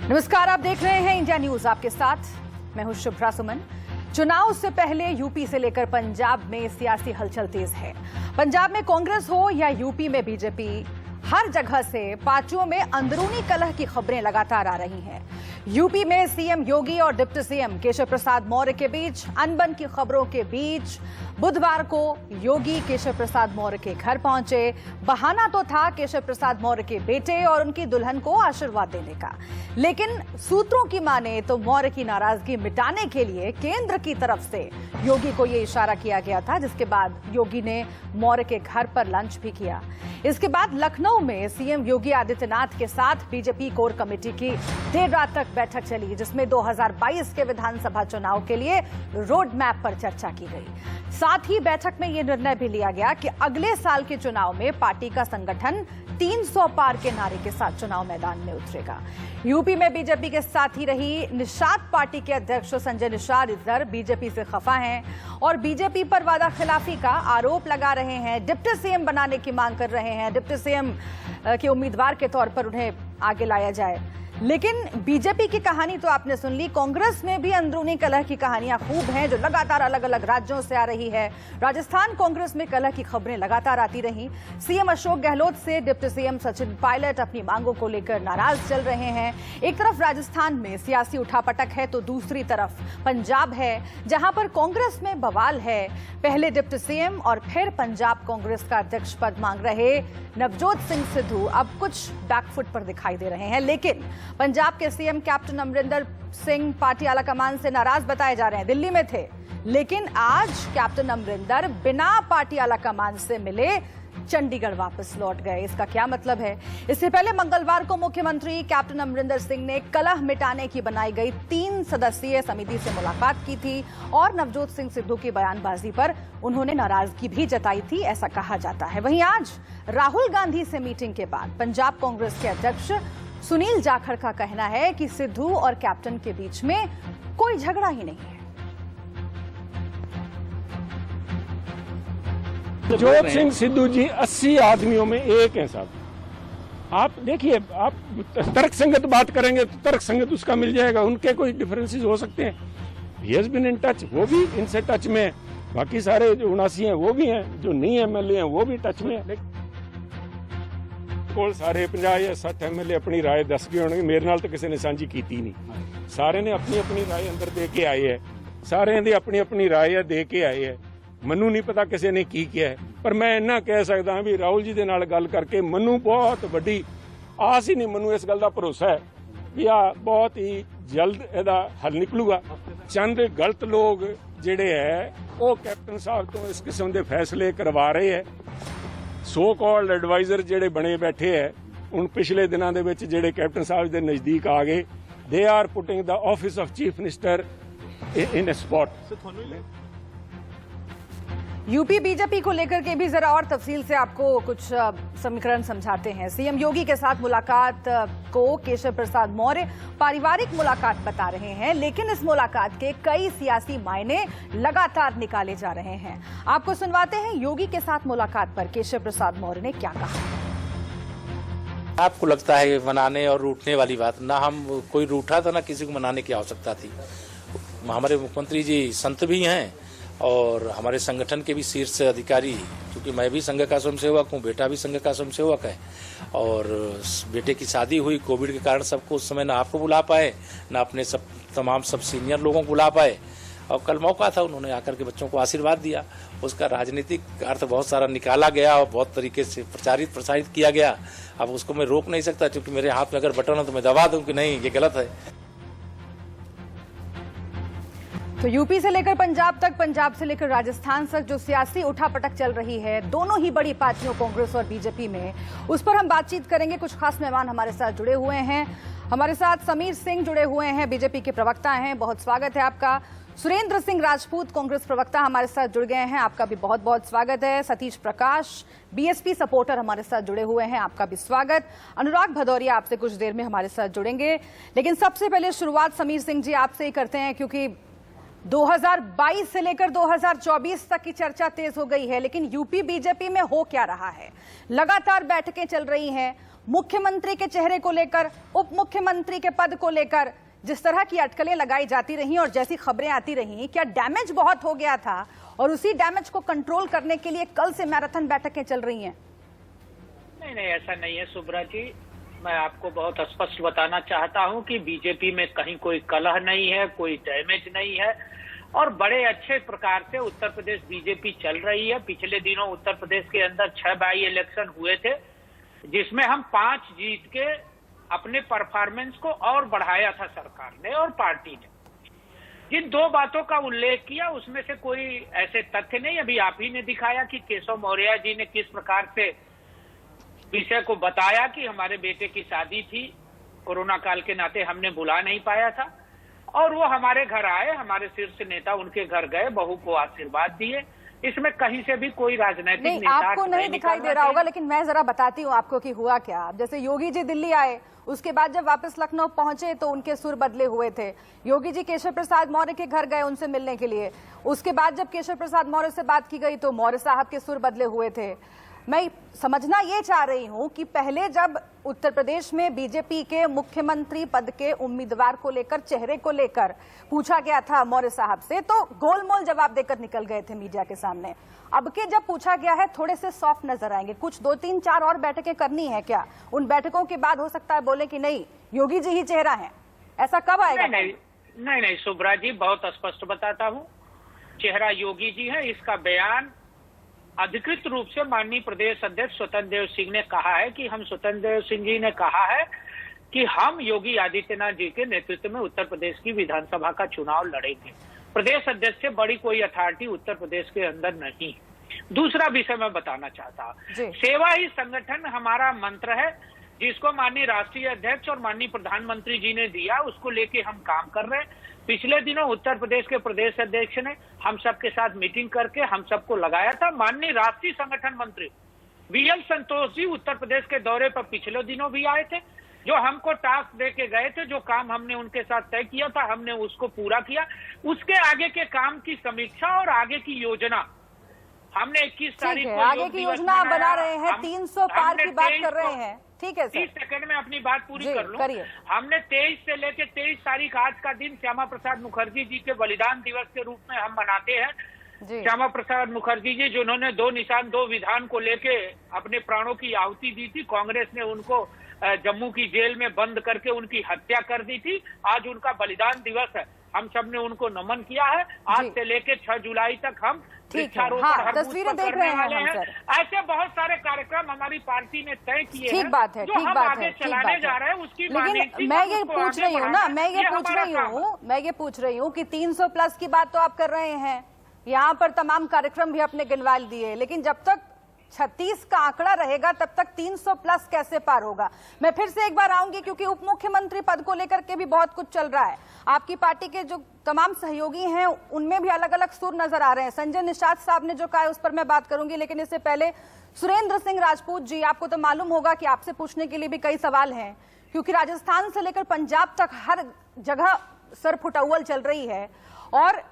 नमस्कार, आप देख रहे हैं इंडिया न्यूज। आपके साथ मैं हूं शुभ्रा सुमन। चुनाव से पहले यूपी से लेकर पंजाब में सियासी हलचल तेज है। पंजाब में कांग्रेस हो या यूपी में बीजेपी, हर जगह से पार्टियों में अंदरूनी कलह की खबरें लगातार आ रही हैं। यूपी में सीएम योगी और डिप्टी सीएम केशव प्रसाद मौर्य के बीच अनबन की खबरों के बीच बुधवार को योगी केशव प्रसाद मौर्य के घर पहुंचे। बहाना तो था केशव प्रसाद मौर्य के बेटे और उनकी दुल्हन को आशीर्वाद देने का, लेकिन सूत्रों की माने तो मौर्य की नाराजगी मिटाने के लिए केंद्र की तरफ से योगी को यह इशारा किया गया था, जिसके बाद योगी ने मौर्य के घर पर लंच भी किया। इसके बाद लखनऊ में सीएम योगी आदित्यनाथ के साथ बीजेपी कोर कमेटी की देर रात तक बैठक चली, जिसमें 2022 के विधानसभा चुनाव के लिए रोड मैप पर चर्चा की गई। साथ ही बैठक में यह निर्णय भी लिया गया कि अगले साल के चुनाव में पार्टी का संगठन 300 पार के नारे के साथ चुनाव मैदान में उतरेगा। यूपी में बीजेपी के साथ ही रही निषाद पार्टी के अध्यक्ष संजय निषाद इधर बीजेपी से खफा हैं और बीजेपी पर वादा खिलाफी का आरोप लगा रहे हैं। डिप्टी सीएम बनाने की मांग कर रहे हैं, डिप्टी सीएम के उम्मीदवार के तौर पर उन्हें आगे लाया जाए। लेकिन बीजेपी की कहानी तो आपने सुन ली, कांग्रेस में भी अंदरूनी कलह की कहानियां खूब हैं, जो लगातार अलग अलग राज्यों से आ रही है। राजस्थान कांग्रेस में कलह की खबरें लगातार आती रहीं। सीएम अशोक गहलोत से डिप्टी सीएम सचिन पायलट अपनी मांगों को लेकर नाराज चल रहे हैं। एक तरफ राजस्थान में सियासी उठापटक है तो दूसरी तरफ पंजाब है, जहां पर कांग्रेस में बवाल है। पहले डिप्टी सीएम और फिर पंजाब कांग्रेस का अध्यक्ष पद मांग रहे नवजोत सिंह सिद्धू अब कुछ बैकफुट पर दिखाई दे रहे हैं। लेकिन पंजाब के CM captain Amarinder Singh party आलाकमान से नाराज बताए जा रहे हैं। दिल्ली में थे, लेकिन आज कैप्टन अमरिंदर बिना पार्टी आलाकमान से मिले चंडीगढ़ वापस लौट गए। इसका क्या मतलब है? इससे पहले मंगलवार को मुख्यमंत्री कैप्टन अमरिंदर सिंह ने कलह मिटाने की बनाई गई 3 सदस्यीय समिति से मुलाकात की थी और नवजोत सिंह सिद्धू की बयानबाजी पर उन्होंने नाराजगी भी जताई थी, ऐसा कहा जाता है। वहीं आज राहुल गांधी से मीटिंग के बाद पंजाब कांग्रेस के अध्यक्ष सुनील जाखड़ का कहना है कि सिद्धू और कैप्टन के बीच में कोई झगड़ा ही नहीं है। नवजोत सिंह सिद्धू जी 80 आदमियों में एक हैं साहब। आप देखिए, आप तर्क संगत बात करेंगे तो तर्क संगत उसका मिल जाएगा। उनके कोई डिफरेंसेस हो सकते हैं। He has been in touch, वो भी इनसे टच में है। बाकी सारे जो 79 हैं वो भी हैं, जो नहीं एमएलए हैं वो भी टच में है। सारे 50 या 60 एमएलए अपनी राय दस गए होंगे। मेरे नाल तो किसी ने साझी की नहीं। सारे ने अपनी अपनी राय अंदर दे के आए है। सारे ने अपनी अपनी राय दे के आए है। मनु नहीं पता किसी ने की किया है, पर मैं इन्ना कह सकता हाँ भी राहुल जी दे नाल गल करके मनु बहुत बड़ी आस ही नहीं, मनु इस गल का भरोसा है भी आ बहुत ही जल्द ਇਹਦਾ हल निकलूगा। चंद गलत लोग ਜਿਹੜੇ है वो कैप्टन साहब तो इस किस्म के फैसले करवा रहे है। सो कॉल्ड एडवाइजर ਜਿਹੜੇ बने बैठे है, ਹੁਣ पिछले दिनों ਦੇ ਵਿੱਚ ਜਿਹੜੇ कैप्टन साहब ਦੇ नजदीक आ गए, they are putting the office of chief minister in a spot. UP BJP को लेकर के भी जरा और तफसील से आपको कुछ समीकरण समझाते हैं। सीएम योगी के साथ मुलाकात को केशव प्रसाद मौर्य पारिवारिक मुलाकात बता रहे हैं, लेकिन इस मुलाकात के कई सियासी मायने लगातार निकाले जा रहे हैं। आपको सुनवाते हैं योगी के साथ मुलाकात पर केशव प्रसाद मौर्य ने क्या कहा। आपको लगता है मनाने और रूठने वाली बात, ना हम कोई रूठा था ना किसी को मनाने की आवश्यकता थी। हमारे मुख्यमंत्री जी संत भी हैं और हमारे संगठन के भी शीर्ष अधिकारी, क्योंकि मैं भी संघ का स्वयंसेवक हूँ, बेटा भी संघ का स्वयंसेवक है और बेटे की शादी हुई कोविड के कारण सबको उस समय ना आपको बुला पाए ना अपने तमाम सब सीनियर लोगों को बुला पाए। और कल मौका था, उन्होंने आकर के बच्चों को आशीर्वाद दिया। उसका राजनीतिक अर्थ बहुत सारा निकाला गया और बहुत तरीके से प्रसारित किया गया। अब उसको मैं रोक नहीं सकता, क्योंकि मेरे हाथ में अगर बटन हो तो मैं दबा दूं कि नहीं ये गलत है। तो यूपी से लेकर पंजाब तक, पंजाब से लेकर राजस्थान तक जो सियासी उठापटक चल रही है दोनों ही बड़ी पार्टियों कांग्रेस और बीजेपी में, उस पर हम बातचीत करेंगे। कुछ खास मेहमान हमारे साथ जुड़े हुए हैं। हमारे साथ समीर सिंह जुड़े हुए हैं, बीजेपी के प्रवक्ता हैं, बहुत स्वागत है आपका। सुरेंद्र सिंह राजपूत कांग्रेस प्रवक्ता हमारे साथ जुड़ गए हैं, आपका भी बहुत बहुत स्वागत है। सतीश प्रकाश बीएसपी सपोर्टर हमारे साथ जुड़े हुए हैं, आपका भी स्वागत। अनुराग भदौरिया आपसे कुछ देर में हमारे साथ जुड़ेंगे, लेकिन सबसे पहले शुरुआत समीर सिंह जी आपसे ही करते हैं, क्योंकि 2022 से लेकर 2024 तक की चर्चा तेज हो गई है। लेकिन यूपी बीजेपी में हो क्या रहा है? लगातार बैठकें चल रही हैं, मुख्यमंत्री के चेहरे को लेकर, उप मुख्यमंत्री के पद को लेकर जिस तरह की अटकलें लगाई जाती रही और जैसी खबरें आती रही, क्या डैमेज बहुत हो गया था और उसी डैमेज को कंट्रोल करने के लिए कल से मैराथन बैठकें चल रही हैं? नहीं, ऐसा नहीं है सुब्रा जी। मैं आपको बहुत स्पष्ट बताना चाहता हूं कि बीजेपी में कहीं कोई कलह नहीं है, कोई डैमेज नहीं है और बड़े अच्छे प्रकार से उत्तर प्रदेश बीजेपी चल रही है। पिछले दिनों उत्तर प्रदेश के अंदर 6 बाई इलेक्शन हुए थे, जिसमें हम 5 जीत के अपने परफॉर्मेंस को और बढ़ाया था सरकार ने और पार्टी ने। जिन 2 बातों का उल्लेख किया उसमें से कोई ऐसे तथ्य नहीं। अभी आप ही ने दिखाया कि केशव मौर्य जी ने किस प्रकार से विषय को बताया कि हमारे बेटे की शादी थी, कोरोना काल के नाते हमने बुला नहीं पाया था और वो हमारे घर आए, हमारे शीर्ष नेता उनके घर गए, बहू को आशीर्वाद दिए। इसमें कहीं से भी कोई राजनीतिक नहीं, आपको नहीं दिखाई दे रहा होगा, लेकिन मैं जरा बताती हूँ आपको कि हुआ क्या। जैसे योगी जी दिल्ली आए, उसके बाद जब वापस लखनऊ पहुंचे तो उनके सुर बदले हुए थे। योगी जी केशव प्रसाद मौर्य के घर गए उनसे मिलने के लिए, उसके बाद जब केशव प्रसाद मौर्य से बात की गई तो मौर्य साहब के सुर बदले हुए थे। मैं समझना ये चाह रही हूं कि पहले जब उत्तर प्रदेश में बीजेपी के मुख्यमंत्री पद के उम्मीदवार को लेकर, चेहरे को लेकर पूछा गया था मौर्य साहब से, तो गोलमोल जवाब देकर निकल गए थे मीडिया के सामने। अब के जब पूछा गया है थोड़े से सॉफ्ट नजर आएंगे। कुछ 2, 3, 4 और बैठकें करनी है क्या? उन बैठकों के बाद हो सकता है बोले कि नहीं योगी जी ही चेहरा है। ऐसा कब आएगा? नहीं सुब्रा जी, बहुत स्पष्ट बताता हूँ, चेहरा योगी जी है। इसका बयान अधिकृत रूप से माननीय प्रदेश अध्यक्ष स्वतंत्र देव सिंह ने कहा है कि हम स्वतंत्र देव सिंह जी ने कहा है कि हम योगी आदित्यनाथ जी के नेतृत्व में उत्तर प्रदेश की विधानसभा का चुनाव लड़ेंगे। प्रदेश अध्यक्ष से बड़ी कोई अथॉरिटी उत्तर प्रदेश के अंदर नहीं है। दूसरा विषय मैं बताना चाहता हूँ, सेवा ही संगठन हमारा मंत्र है, जिसको माननीय राष्ट्रीय अध्यक्ष और माननीय प्रधानमंत्री जी ने दिया, उसको लेके हम काम कर रहे हैं। पिछले दिनों उत्तर प्रदेश के प्रदेश अध्यक्ष ने हम सबके साथ मीटिंग करके हम सबको लगाया था। माननीय राष्ट्रीय संगठन मंत्री वीएल संतोष जी उत्तर प्रदेश के दौरे पर पिछले दिनों भी आए थे, जो हमको टास्क दे के गए थे, जो काम हमने उनके साथ तय किया था हमने उसको पूरा किया। उसके आगे के काम की समीक्षा और आगे की योजना हमने 21 तारीख को आगे की योजना बना रहे हैं, 300 पार की बात कर रहे हैं। ठीक है सर, 30 सेकंड में अपनी बात पूरी कर लूं। हमने 23 से लेकर 23 तारीख आज का दिन श्यामा प्रसाद मुखर्जी जी के बलिदान दिवस के रूप में हम मनाते हैं। श्यामा प्रसाद मुखर्जी जी जिन्होंने 2 निशान 2 विधान को लेके अपने प्राणों की आहुति दी थी, कांग्रेस ने उनको जम्मू की जेल में बंद करके उनकी हत्या कर दी थी। आज उनका बलिदान दिवस है, हम सबने उनको नमन किया है। आज से लेके 6 जुलाई तक हम तस्वीरें देख रहे हैं हम सर। ऐसे बहुत सारे कार्यक्रम हमारी पार्टी ने तय किए हैं। ठीक बात है, ठीक बात है, चलाने जा रहे हैं उसकी। लेकिन मैं ये पूछ रही हूँ ना, मैं ये पूछ रही हूँ कि 300 प्लस की बात तो आप कर रहे हैं, यहाँ पर तमाम कार्यक्रम भी अपने गिनवा दिए, लेकिन जब तक 36 का आंकड़ा रहेगा तब तक 300 प्लस कैसे पार होगा? मैं फिर से एक बार आऊंगी क्योंकि उप मुख्यमंत्री पद को लेकर के भी बहुत कुछ चल रहा है। आपकी पार्टी के जो तमाम सहयोगी हैं उनमें भी अलग अलग सुर नजर आ रहे हैं। संजय निषाद साहब ने जो कहा है उस पर मैं बात करूंगी, लेकिन इससे पहले सुरेंद्र सिंह राजपूत जी, आपको तो मालूम होगा कि आपसे पूछने के लिए भी कई सवाल हैं, क्योंकि राजस्थान से लेकर पंजाब तक हर जगह सर फुटअव्वल चल रही है और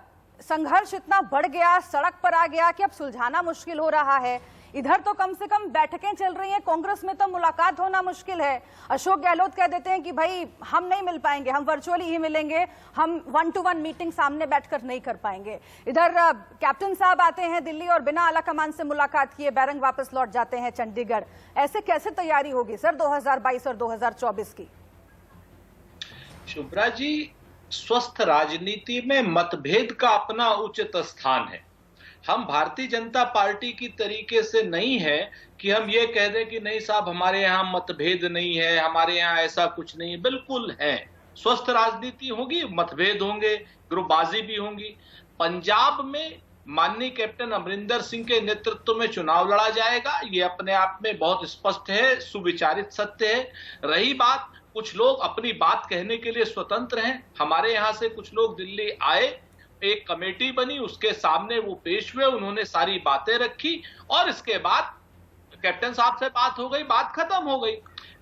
संघर्ष इतना बढ़ गया, सड़क पर आ गया कि अब सुलझाना मुश्किल हो रहा है। इधर तो कम से कम बैठकें चल रही हैं, कांग्रेस में तो मुलाकात होना मुश्किल है। अशोक गहलोत कह देते हैं कि भाई हम नहीं मिल पाएंगे, हम वर्चुअली ही मिलेंगे, हम 1-to-1 मीटिंग सामने बैठकर नहीं कर पाएंगे। इधर कैप्टन साहब आते हैं दिल्ली और बिना आला कमान से मुलाकात किए बैरंग वापस लौट जाते हैं चंडीगढ़। ऐसे कैसे तैयारी होगी सर 2022 और 2024 की? शुभ्रा जी, स्वस्थ राजनीति में मतभेद का अपना उचित स्थान है। हम भारतीय जनता पार्टी की तरीके से नहीं है कि हम ये कह दें कि नहीं साहब हमारे यहाँ मतभेद नहीं है, हमारे यहाँ ऐसा कुछ नहीं। बिल्कुल है, स्वस्थ राजनीति होगी, मतभेद होंगे, ग्रुपबाजी भी होंगी। पंजाब में माननीय कैप्टन अमरिंदर सिंह के नेतृत्व में चुनाव लड़ा जाएगा, ये अपने आप में बहुत स्पष्ट है, सुविचारित सत्य है। रही बात, कुछ लोग अपनी बात कहने के लिए स्वतंत्र हैं। हमारे यहाँ से कुछ लोग दिल्ली आए, एक कमेटी बनी, उसके सामने वो पेश हुए, उन्होंने सारी बातें रखी और इसके बाद कैप्टन साहब से बात हो गई, बात खत्म हो गई।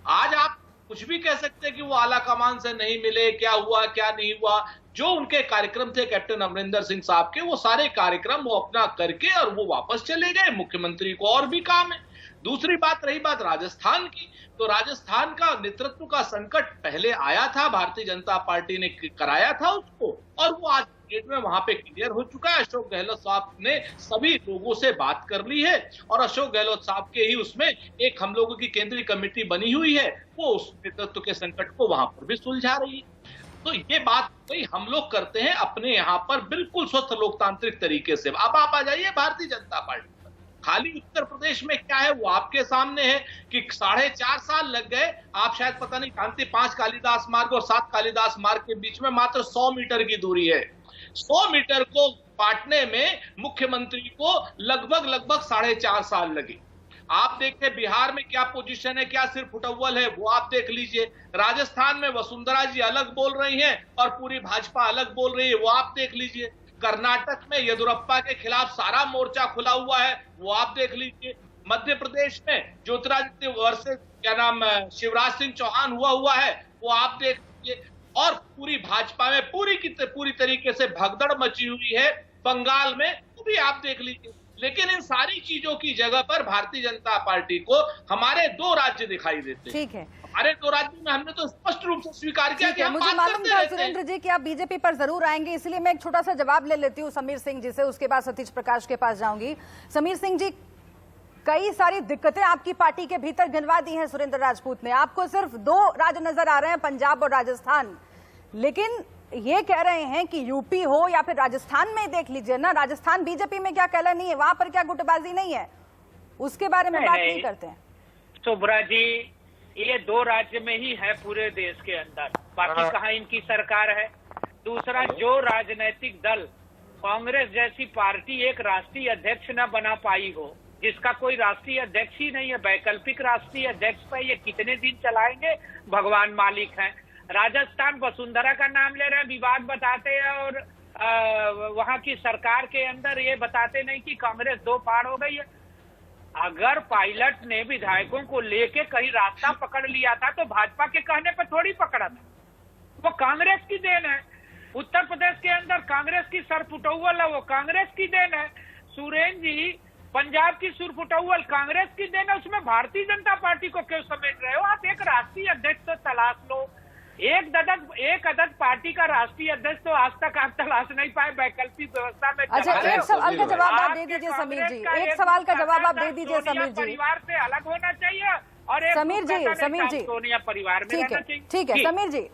आज आप कुछ भी कह सकते हैं कि वो आला कमान से नहीं मिले, क्या हुआ क्या नहीं हुआ। जो उनके कार्यक्रम थे कैप्टन अमरिंदर सिंह साहब के, वो सारे कार्यक्रम वो अपना करके और वो वापस चले गए। मुख्यमंत्री को और भी काम है। दूसरी बात, रही बात राजस्थान की, तो राजस्थान का नेतृत्व का संकट पहले आया था, भारतीय जनता पार्टी ने कराया था उसको, और वो आज डेट में वहां पे क्लियर हो चुका है। अशोक गहलोत साहब ने सभी लोगों से बात कर ली है और अशोक गहलोत साहब के ही उसमें एक हम लोगों की केंद्रीय कमेटी बनी हुई है, वो उस नेतृत्व के संकट को वहां पर भी सुलझा रही है। तो ये बात भाई हम लोग करते हैं अपने यहाँ पर बिल्कुल स्वस्थ लोकतांत्रिक तरीके से। अब आप आ जाइए भारतीय जनता पार्टी पर, खाली उत्तर प्रदेश में क्या है वो आपके सामने है कि 4.5 साल लग गए। आप शायद पता नहीं जानते, 5 कालिदास मार्ग और 7 कालिदास मार्ग के बीच में मात्र 100 मीटर की दूरी है। 100 मीटर को काटने में मुख्यमंत्री को लगभग 4.5 साल लगे। आप देखिए बिहार में क्या पोजीशन है, क्या सिर्फ फुटअव्वल है, वो आप देख लीजिए। राजस्थान में वसुंधरा जी अलग बोल रही हैं और पूरी भाजपा अलग बोल रही है, वो आप देख लीजिए। कर्नाटक में येदियुरप्पा के खिलाफ सारा मोर्चा खुला हुआ है, वो आप देख लीजिए। मध्य प्रदेश में ज्योतिरादित्य वर्सेस क्या नाम शिवराज सिंह चौहान हुआ है, वो आप देख लीजिए। और पूरी भाजपा में पूरी तरीके से भगदड़ मची हुई है बंगाल में, वो भी आप देख लीजिए। लेकिन इन सारी चीजों की जगह पर भारतीय जनता पार्टी को हमारे 2 राज्य दिखाई देते हैं। ठीक है, हमारे 2 राज्यों में हमने तो स्पष्ट रूप से स्वीकार किया कि हम मुझे बात मालूम करते था रहते हैं। सुरेंद्र जी कि आप बीजेपी पर जरूर आएंगे, इसलिए मैं एक छोटा सा जवाब ले लेती हूँ समीर सिंह जी से, उसके बाद सतीश प्रकाश के पास जाऊंगी। समीर सिंह जी, कई सारी दिक्कतें आपकी पार्टी के भीतर गिनवा दी हैं सुरेंद्र राजपूत ने। आपको सिर्फ 2 राज्य नजर आ रहे हैं, पंजाब और राजस्थान, लेकिन ये कह रहे हैं कि यूपी हो या फिर राजस्थान में देख लीजिए ना, राजस्थान बीजेपी में क्या कहना नहीं है, वहां पर क्या गुटबाजी नहीं है, उसके बारे में बात नहीं करते हैं। शुभ्रा जी, ये 2 राज्य में ही है पूरे देश के अंदर, बाकी कहाँ इनकी सरकार है। दूसरा, जो राजनीतिक दल कांग्रेस जैसी पार्टी एक राष्ट्रीय अध्यक्ष न बना पाई हो, जिसका कोई राष्ट्रीय अध्यक्ष ही नहीं है, वैकल्पिक राष्ट्रीय अध्यक्ष पे ये कितने दिन चलाएंगे, भगवान मालिक हैं। राजस्थान वसुंधरा का नाम ले रहे हैं, विवाद बताते हैं, और वहां की सरकार के अंदर ये बताते नहीं कि कांग्रेस 2 पार हो गई है। अगर पायलट ने विधायकों को लेके कहीं रास्ता पकड़ लिया था तो भाजपा के कहने पर थोड़ी पकड़ा था, वो कांग्रेस की देन है। उत्तर प्रदेश के अंदर कांग्रेस की सरपुटौल है, वो कांग्रेस की देन है। सुरेंद्र जी, पंजाब की सुरपुटौल कांग्रेस की देन है, उसमें भारतीय जनता पार्टी को क्यों समेट रहे हो आप? एक राष्ट्रीय अध्यक्ष तो तलाश लो। एक अदद पार्टी का राष्ट्रीय अध्यक्ष तो आज तक आप तलाश नहीं पाए वैकल्पिक व्यवस्था में। अच्छा, एक सवाल का जवाब आप दे दीजिए समीर जी, एक सवाल का जवाब आप दे दीजिए समीर जी। परिवार से अलग होना चाहिए और समीर जी सोनिया परिवार में रहना चाहिए। ठीक है समीर जी,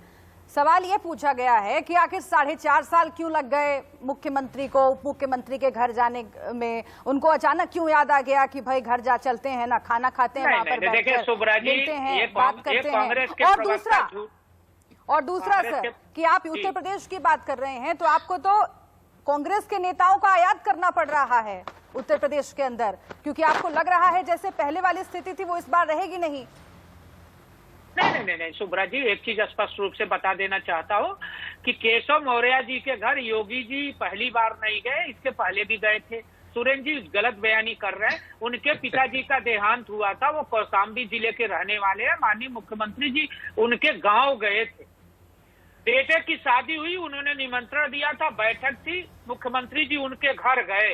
सवाल ये पूछा गया है कि आखिर 4.5 साल क्यों लग गए मुख्यमंत्री को उप मुख्यमंत्री के घर जाने में? उनको अचानक क्यों याद आ गया कि भाई घर जा चलते हैं ना, खाना खाते हैं, वहां पर मिलते हैं, बात करते हैं। और दूसरा सर कि आप उत्तर प्रदेश की बात कर रहे हैं, तो आपको तो कांग्रेस के नेताओं का आयात करना पड़ रहा है उत्तर प्रदेश के अंदर, क्योंकि आपको लग रहा है जैसे पहले वाली स्थिति थी वो इस बार रहेगी नहीं। नहीं शुभ्रा जी, एक चीज स्पष्ट रूप से बता देना चाहता हूँ कि केशव मौर्य जी के घर योगी जी पहली बार नहीं गए, इसके पहले भी गए थे। सुरेंद्र जी गलत बयानी कर रहे हैं। उनके पिताजी का देहांत हुआ था, वो कौशाम्बी जिले के रहने वाले हैं। माननीय मुख्यमंत्री जी उनके गांव गए थे, बेटे की शादी हुई, उन्होंने निमंत्रण दिया था, बैठक थी, मुख्यमंत्री जी उनके घर गए।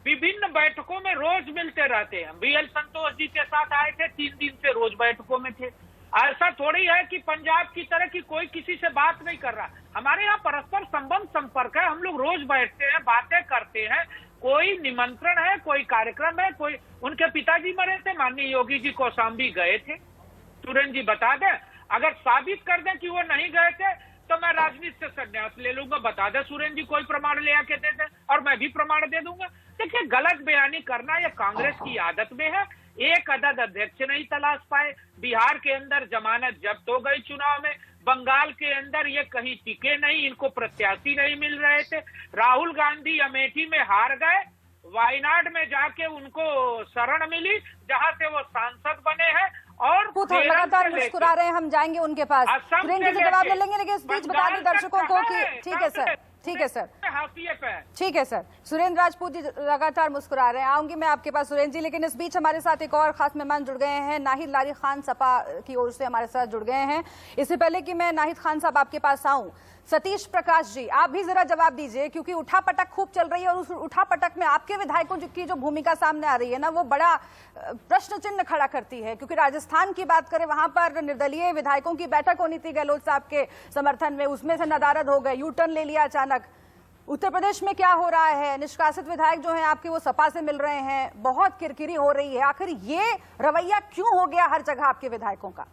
विभिन्न बैठकों में रोज मिलते रहते हैं। BL संतोष जी के साथ आए थे, 3 दिन से रोज बैठकों में थे। ऐसा थोड़ी है कि पंजाब की तरह की कोई किसी से बात नहीं कर रहा। हमारे यहाँ परस्पर संबंध संपर्क है, हम लोग रोज बैठते हैं, बातें करते हैं। कोई निमंत्रण है, कोई कार्यक्रम है, कोई उनके पिताजी मरे थे, माननीय योगी जी कौशाम्बी गए थे। सुरेंद्र जी बता दें, अगर साबित कर दें कि वो नहीं गए थे तो मैं राजनीति से संन्यास ले लूंगा। बता दे सुरेंद्र जी, कोई प्रमाण ले आके दे दे और मैं भी प्रमाण दे दूंगा। देखिए, गलत बयानी करना ये कांग्रेस की आदत में है। एक अदद अध्यक्ष नहीं तलाश पाए, बिहार के अंदर जमानत जब्त हो गई चुनाव में, बंगाल के अंदर ये कहीं टिके नहीं, इनको प्रत्याशी नहीं मिल रहे थे। राहुल गांधी अमेठी में हार गए, वायनाड में जाके उनको शरण मिली, जहां से वो सांसद बने हैं और लगातार मुस्कुरा रहे हैं। हम जाएंगे उनके पास, सुरेंद्र जी जवाब ले लेंगे, लेकिन इस बीच बता दें दर्शकों को कि ठीक है सर, ठीक है सर, हाशिए पे है। ठीक है सर। सुरेंद्र राजपूत जी लगातार मुस्कुरा रहे हैं, आऊंगी मैं आपके पास सुरेंद्र जी, लेकिन इस बीच हमारे साथ एक और खास मेहमान जुड़ गए हैं। नाहिद लारी खान सपा की ओर से हमारे साथ जुड़ गए हैं। इससे पहले कि मैं नाहिद खान साहब आपके पास आऊं, सतीश प्रकाश जी आप भी जरा जवाब दीजिए, क्योंकि उठापटक खूब चल रही है और उस उठापटक में आपके विधायकों की जो भूमिका सामने आ रही है ना, वो बड़ा प्रश्न चिन्ह खड़ा करती है। क्योंकि राजस्थान की बात करें, वहां पर निर्दलीय विधायकों की बैठक होनी थी गहलोत साहब के समर्थन में, उसमें से नदारद हो गए, यू टर्न ले लिया अचानक। उत्तर प्रदेश में क्या हो रहा है, निष्कासित विधायक जो हैं आपके वो सपा से मिल रहे हैं, बहुत किरकिरी हो रही है। आखिर ये रवैया क्यों हो गया हर जगह आपके विधायकों का?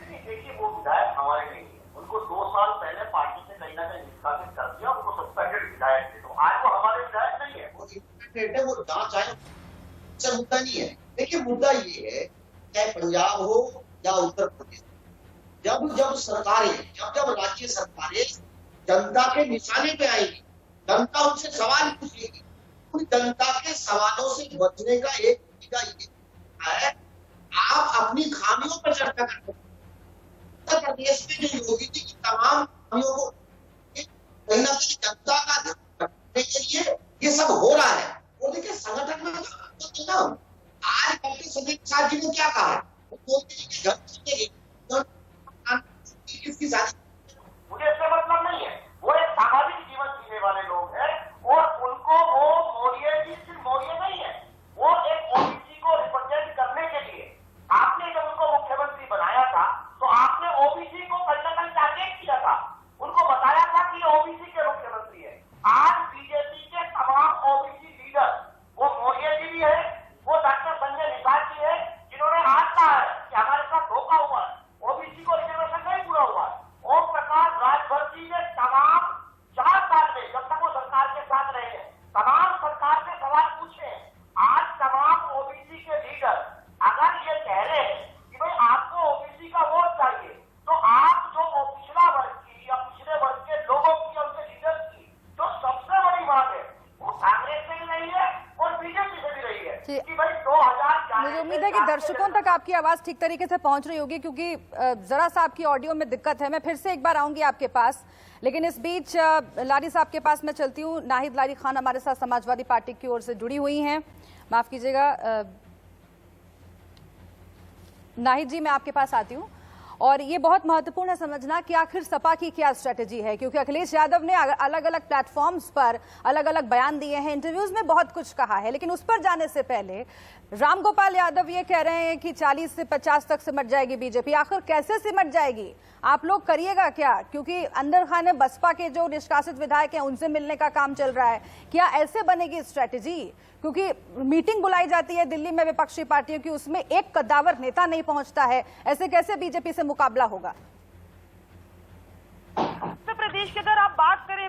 देखिए, वो विधायक हमारे नहीं है, उनको 2 साल पहले पार्टी से कहीं ना कहीं निष्कासित कर दिया, उनको सस्पेंडेड विधायक थे, तो आज वो हमारे विधायक नहीं है। वो इंडिपेंडेंट है, वो जांच आए, अच्छा मुद्दा नहीं है। देखिए, मुद्दा ये है, चाहे पंजाब हो या उत्तर प्रदेश, जब सरकारें, जब राज्य सरकारें जनता के निशाने पे आएगी, जनता उनसे सवाल पूछेगी, उन जनता के सवालों से बचने का एक तरीका ये है, आप अपनी खामियों पर चर्चा करते हैं। उत्तर प्रदेश में जो योगी जी की तमाम खामियों को कहीं ना कहीं जनता का ध्यान रखने के लिए ये सब हो रहा है। वो देखिए, संगठन में आज कल के सदस्य साहब जी ने क्या कहा है, मोदी जी के घर किसकी शादी, मुझे इससे मतलब नहीं है। वो एक सामाजिक जीवन जीने वाले लोग हैं और उनको वो मौर्य जी सिर्फ मौर्य नहीं है, वो एक ओबीसी को रिप्रेजेंट करने के लिए आपने जब उनको मुख्यमंत्री बनाया था तो आपने ओबीसी को कहीं ना कहीं टारगेट किया था, उनको बताया था कि ओबीसी के मुख्यमंत्री है। आज बीजेपी के तमाम ओबीसी लीडर, वो मौर्य जी भी है, वो डॉक्टर संजय निषाद जी है, जिन्होंने आज कहा है कि हमारे साथ धोखा हुआ है, ओबीसी को रिजर्वेशन नहीं पूरा हुआ है। ओम प्रकाश राजभर जी ने तमाम 4 साल में, जब तक वो सरकार के साथ रहे हैं, तमाम सरकार से सवाल पूछे हैं। आज तमाम ओबीसी के लीडर अगर ये कह रहे हैं कि भाई आपको ओबीसी का वोट चाहिए, तो आप जो पिछड़ा वर्ग की या पिछड़े वर्ग के लोगों की, उनके लीडर की जो सबसे बड़ी मांग है, वो कांग्रेस से ही नहीं है और बीजेपी से भी रही है कि भाई 2000। मुझे उम्मीद है कि दर्शकों तक आपकी आवाज ठीक तरीके से पहुंच रही होगी, क्योंकि जरा सा आपकी ऑडियो में दिक्कत है। मैं फिर से एक बार आऊंगी आपके पास, लेकिन इस बीच लारी साहब के पास मैं चलती हूँ। नाहिद लारी खान हमारे साथ समाजवादी पार्टी की ओर से जुड़ी हुई हैं, माफ कीजिएगा नाहिद जी, मैं आपके पास आती हूँ। और ये बहुत महत्वपूर्ण है समझना कि आखिर सपा की क्या स्ट्रेटेजी है, क्योंकि अखिलेश यादव ने अलग अलग प्लेटफॉर्म्स पर अलग अलग बयान दिए हैं, इंटरव्यूज में बहुत कुछ कहा है, लेकिन उस पर जाने से पहले रामगोपाल यादव ये कह रहे हैं कि 40 से 50 तक सिमट जाएगी बीजेपी। आखिर कैसे सिमट जाएगी, आप लोग करिएगा क्या? क्योंकि अंदर खाने बसपा के जो निष्कासित विधायक हैं उनसे मिलने का काम चल रहा है, क्या ऐसे बनेगी स्ट्रेटेजी? क्योंकि मीटिंग बुलाई जाती है दिल्ली में विपक्षी पार्टियों की, उसमें एक कद्दावर नेता नहीं पहुंचता है, ऐसे कैसे बीजेपी से मुकाबला होगा? उत्तर प्रदेश की अगर आप बात करें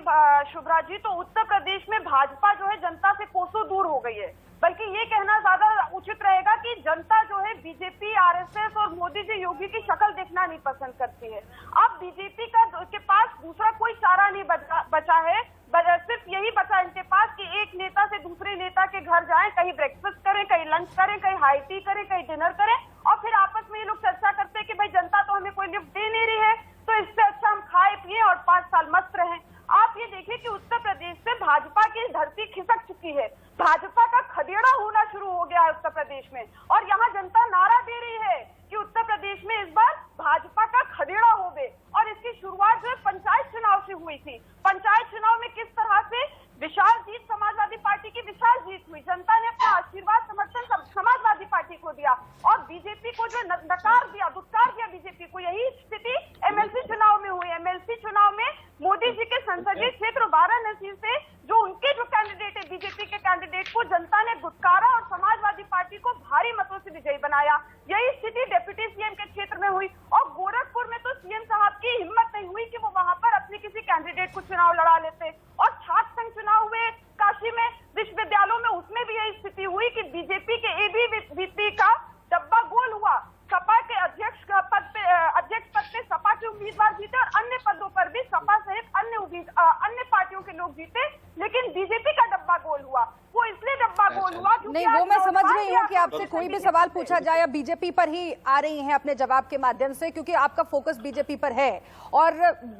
शुभ्रा जी, तो उत्तर प्रदेश में भाजपा जो है जनता से कोसों दूर हो गई है। बल्कि ये कहना ज्यादा उचित रहेगा कि जनता जो है बीजेपी, आरएसएस और मोदी जी, योगी की शक्ल देखना नहीं पसंद करती है। अब बीजेपी के पास दूसरा कोई चारा नहीं बचा है, सिर्फ यही बचा इनके पास कि एक नेता से दूसरे नेता के घर जाएं, कहीं ब्रेकफास्ट करें, कहीं लंच करें, कहीं हाई टी करें, कहीं डिनर करें, और फिर आपस में ये लोग चर्चा करते हैं कि भाई जनता तो हमें कोई लिफ्ट दे नहीं रही है, तो इससे अच्छा हम खाए पिए और 5 साल मस्त रहें। आप ये देखिए कि उत्तर प्रदेश से भाजपा की धरती खिसक चुकी है, भाजपा का खदेड़ा होना शुरू हो गया है उत्तर प्रदेश में, और यहाँ जनता नारा दे रही है कि उत्तर प्रदेश में इस बार भाजपा का खदेड़ा होवे। और इसकी शुरुआत जो है पंचायत चुनाव से हुई थी। पंचायत चुनाव में किस तरह से विशाल जीत, समाजवादी पार्टी की विशाल जीत हुई, जनता ने अपना आशीर्वाद समर्थन समाजवादी पार्टी को दिया, और बीजेपी को जो नकार दिया, दुत्कार दिया बीजेपी को। यही स्थिति एमएलसी चुनाव में हुई। एमएलसी चुनाव में मोदी जी के संसदीय क्षेत्र वाराणसी से जो उनके जो कैंडिडेट है, बीजेपी के कैंडिडेट को जनता ने दुत्कारा और समाजवादी पार्टी को भारी मतों से विजयी बनाया। यही स्थिति डिप्टी सीएम के क्षेत्र में हुई, और गोरखपुर में तो सीएम साहब की हिम्मत नहीं हुई कि वो वहां पर अपने किसी कैंडिडेट को चुनाव लड़ा लेते। और छात्र संघ चुनाव हुए काशी में, विश्वविद्यालयों में, उसमें भी यही स्थिति हुई कि बीजेपी के एबीवीपी का डब्बा गोल हुआ। सपा के अध्यक्ष पद पे सपा के उम्मीदवार जीते, और अन्य पदों पर भी सपा सहित अन्य पार्टियों के लोग जीते, लेकिन बीजेपी का डब्बा गोल हुआ। वो इसलिए डब्बा गोल हुआ क्योंकि नहीं, वो मैं समझ रही हूँ कि आपसे कोई भी सवाल पूछा जाए, बीजेपी पर ही आ रही हैं अपने जवाब के माध्यम से, क्योंकि आपका फोकस बीजेपी पर है और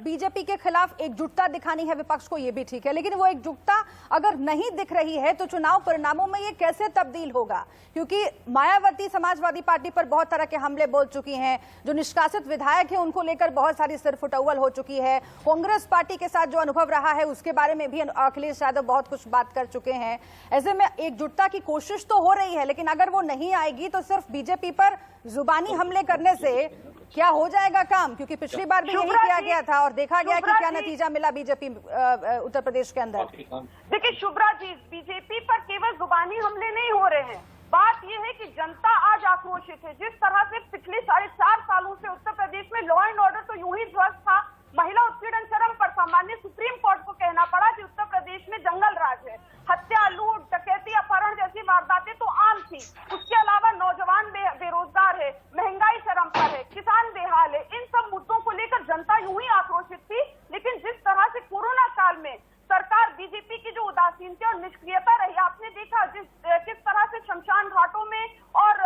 बीजेपी के खिलाफ एकजुटता दिखानी है विपक्ष को, ये भी ठीक है, लेकिन वो एकजुटता अगर नहीं दिख रही है तो चुनाव परिणामों में ये कैसे तब्दील होगा? क्योंकि मायावती समाजवादी पार्टी पर बहुत तरह के हमले बोल चुकी हैं, जो निष्कासित विधायक है उनको लेकर बहुत सारी सिरफुटौल हो चुकी है, कांग्रेस पार्टी के साथ जो अनुभव रहा है उसके बारे में भी अखिलेश यादव बहुत कुछ बात कर चुके हैं। ऐसे में एकजुटता की कोशिश तो हो रही है, लेकिन अगर वो नहीं आएगी तो सिर्फ बीजेपी पर जुबानी हमले करने से क्या हो जाएगा काम? क्योंकि पिछली बार भी यही किया गया था और देखा गया कि क्या नतीजा मिला बीजेपी उत्तर प्रदेश के अंदर। देखिए शुभ्रा जी, बीजेपी पर केवल जुबानी हमले नहीं हो रहे हैं, बात यह है कि जनता आज आक्रोशित है। जिस तरह से पिछले 4.5 सालों से उत्तर प्रदेश में लॉ एंड ऑर्डर तो यूं ही ध्वस्त था, महिला उत्पीड़न चरम पर था, माननीय सुप्रीम कोर्ट को कहना पड़ा कि उत्तर प्रदेश में जंगल राज है, हत्या, लूट, डकैती, अपहरण जैसी वारदातें तो आम थी। उसके अलावा नौजवान बेरोजगार है, महंगाई चरम पर है, किसान बेहाल है। इन सब मुद्दों को लेकर जनता यूं ही आक्रोशित थी, लेकिन जिस तरह से कोरोना काल में सरकार बीजेपी की जो उदासीनता और निष्क्रियता रही, आपने देखा किस तरह से शमशान घाटों में और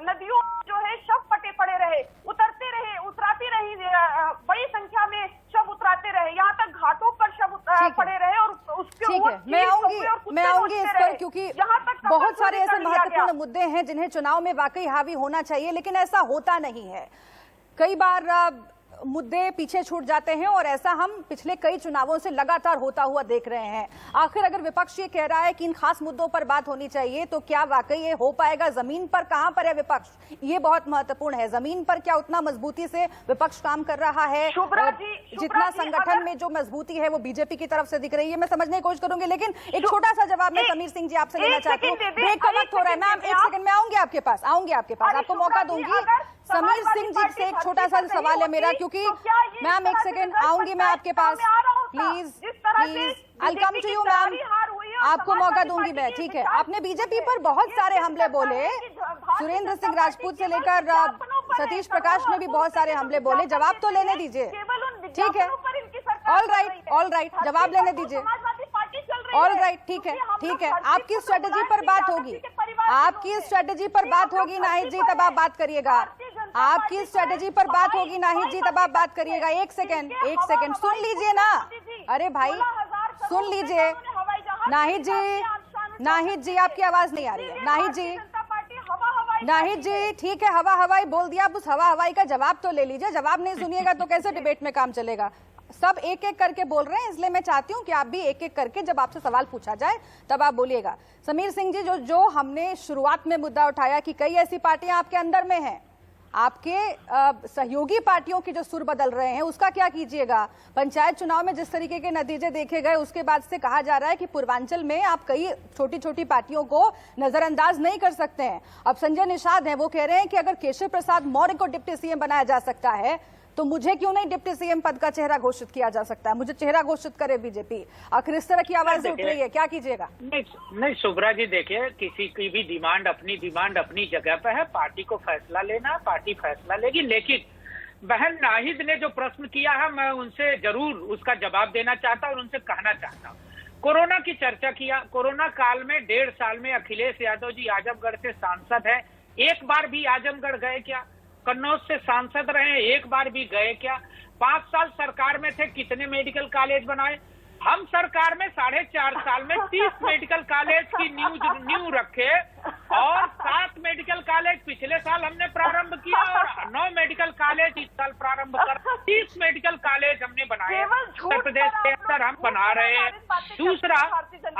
नदियों जो है शव पटे पड़े रहे, उतराती रही, बड़ी संख्या में शव उतराते रहे, यहाँ तक घाटों पर शव पड़े रहे और उसके ठीक है, मैं आऊंगी इस पर, क्योंकि बहुत सारे ऐसे महत्वपूर्ण मुद्दे हैं जिन्हें चुनाव में वाकई हावी होना चाहिए, लेकिन ऐसा होता नहीं है। कई बार मुद्दे पीछे छूट जाते हैं और ऐसा हम पिछले कई चुनावों से लगातार होता हुआ देख रहे हैं। आखिर अगर विपक्ष ये कह रहा है कि इन खास मुद्दों पर बात होनी चाहिए, तो क्या वाकई ये हो पाएगा? जमीन पर कहां पर है विपक्ष, ये बहुत महत्वपूर्ण है। जमीन पर क्या उतना मजबूती से विपक्ष काम कर रहा है? जितना संगठन में जो मजबूती है वो बीजेपी की तरफ से दिख रही है, मैं समझने की कोशिश करूंगी, लेकिन एक छोटा सा जवाब मैं समीर सिंह जी आपसे लेना चाहती हूँ। ब्रेक का वक्त हो रहा है मैम, एक सेकंड में आऊंगी आपके पास, आपको मौका दूंगी। समीर सिंह जी से एक छोटा सा सवाल है मेरा, क्योंकि मैम एक सेकंड आऊंगी मैं आपके पास, please I come to you ma'am, आपको मौका दूंगी मैं, ठीक है। आपने बीजेपी पर बहुत सारे हमले बोले, सुरेंद्र सिंह राजपूत से लेकर सतीश प्रकाश ने भी बहुत सारे हमले बोले, जवाब तो लेने दीजिए, ठीक है। ऑल राइट, जवाब लेने दीजिए, ऑल राइट, ठीक है। आपकी स्ट्रेटेजी पर बात होगी, नाहिद जी, तब आप बात करिएगा। आपकी स्ट्रेटेजी पर बात होगी नाहिद जी, तब आप बात करिएगा। एक सेकंड सुन लीजिए ना, अरे भाई सुन लीजिए। नाहिद जी आपकी आवाज नहीं आ रही है। नाहिद जी ठीक है, हवा हवाई बोल दिया, आप उस हवा हवाई का जवाब तो ले लीजिए। जवाब नहीं सुनिएगा तो कैसे डिबेट में काम चलेगा? सब एक एक करके बोल रहे हैं, इसलिए मैं चाहती हूं कि आप भी एक एक करके जब आपसे सवाल पूछा जाए तब आप बोलिएगा। समीर सिंह जी, जो हमने शुरुआत में मुद्दा उठाया कि कई ऐसी पार्टियां आपके अंदर में हैं, आपके सहयोगी पार्टियों के जो सुर बदल रहे हैं, उसका क्या कीजिएगा? पंचायत चुनाव में जिस तरीके के नतीजे देखे गए, उसके बाद से कहा जा रहा है कि पूर्वांचल में आप कई छोटी छोटी पार्टियों को नजरअंदाज नहीं कर सकते हैं। अब संजय निषाद हैं, वो कह रहे हैं कि अगर केशव प्रसाद मौर्य को डिप्टी सीएम बनाया जा सकता है तो मुझे क्यों नहीं डिप्टी सीएम पद का चेहरा घोषित किया जा सकता है? मुझे चेहरा घोषित करे बीजेपी। आखिर इस तरह की आवाजें उठ रही है, क्या कीजिएगा? नहीं शुभ्रा जी, देखिए किसी की भी डिमांड अपनी जगह पे है, पार्टी को फैसला लेना, पार्टी फैसला लेगी। लेकिन बहन नाहिद ने जो प्रश्न किया है, मैं उनसे जरूर उसका जवाब देना चाहता हूँ और उनसे कहना चाहता हूँ। कोरोना की चर्चा किया, कोरोना काल में 1.5 साल में अखिलेश यादव जी आजमगढ़ से सांसद है, एक बार भी आजमगढ़ गए क्या? कन्नौज से सांसद रहे, एक बार भी गए क्या? 5 साल सरकार में थे, कितने मेडिकल कॉलेज बनाए? हम सरकार में 4.5 साल में 30 मेडिकल कॉलेज की नींव रखे और 7 मेडिकल कॉलेज पिछले साल हमने प्रारंभ किया और 9 मेडिकल कॉलेज इस साल प्रारंभ कर 30 मेडिकल कॉलेज हमने बनाए उत्तर प्रदेश के अंदर, हम बना रहे हैं। दूसरा,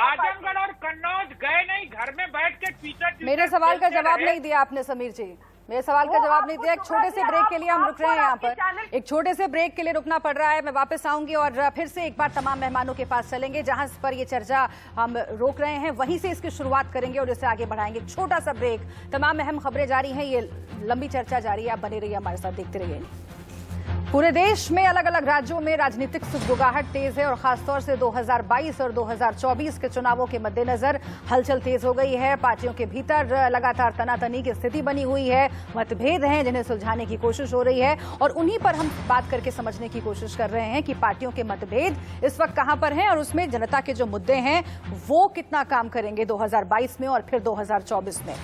आजमगढ़ और कन्नौज गए नहीं, घर में बैठ के ट्विटर। मेरे सवाल का जवाब नहीं दिया आपने समीर जी, मेरे सवाल का जवाब नहीं दिया। एक छोटे से ब्रेक के लिए हम रुक रहे हैं, यहाँ पर एक छोटे से ब्रेक के लिए रुकना पड़ रहा है। मैं वापस आऊंगी और फिर से एक बार तमाम मेहमानों के पास चलेंगे, जहां पर ये चर्चा हम रोक रहे हैं वहीं से इसकी शुरुआत करेंगे और इसे आगे बढ़ाएंगे। छोटा सा ब्रेक, तमाम अहम खबरें जारी हैं, ये लंबी चर्चा जारी है, आप बने रहिए हमारे साथ, देखते रहिए। पूरे देश में अलग अलग राज्यों में राजनीतिक सुगबुगाहट तेज है और खासतौर से 2022 और 2024 के चुनावों के मद्देनजर हलचल तेज हो गई है। पार्टियों के भीतर लगातार तनातनी की स्थिति बनी हुई है, मतभेद हैं जिन्हें सुलझाने की कोशिश हो रही है और उन्हीं पर हम बात करके समझने की कोशिश कर रहे हैं कि पार्टियों के मतभेद इस वक्त कहां पर हैं और उसमें जनता के जो मुद्दे हैं वो कितना काम करेंगे 2022 में और फिर 2024 में।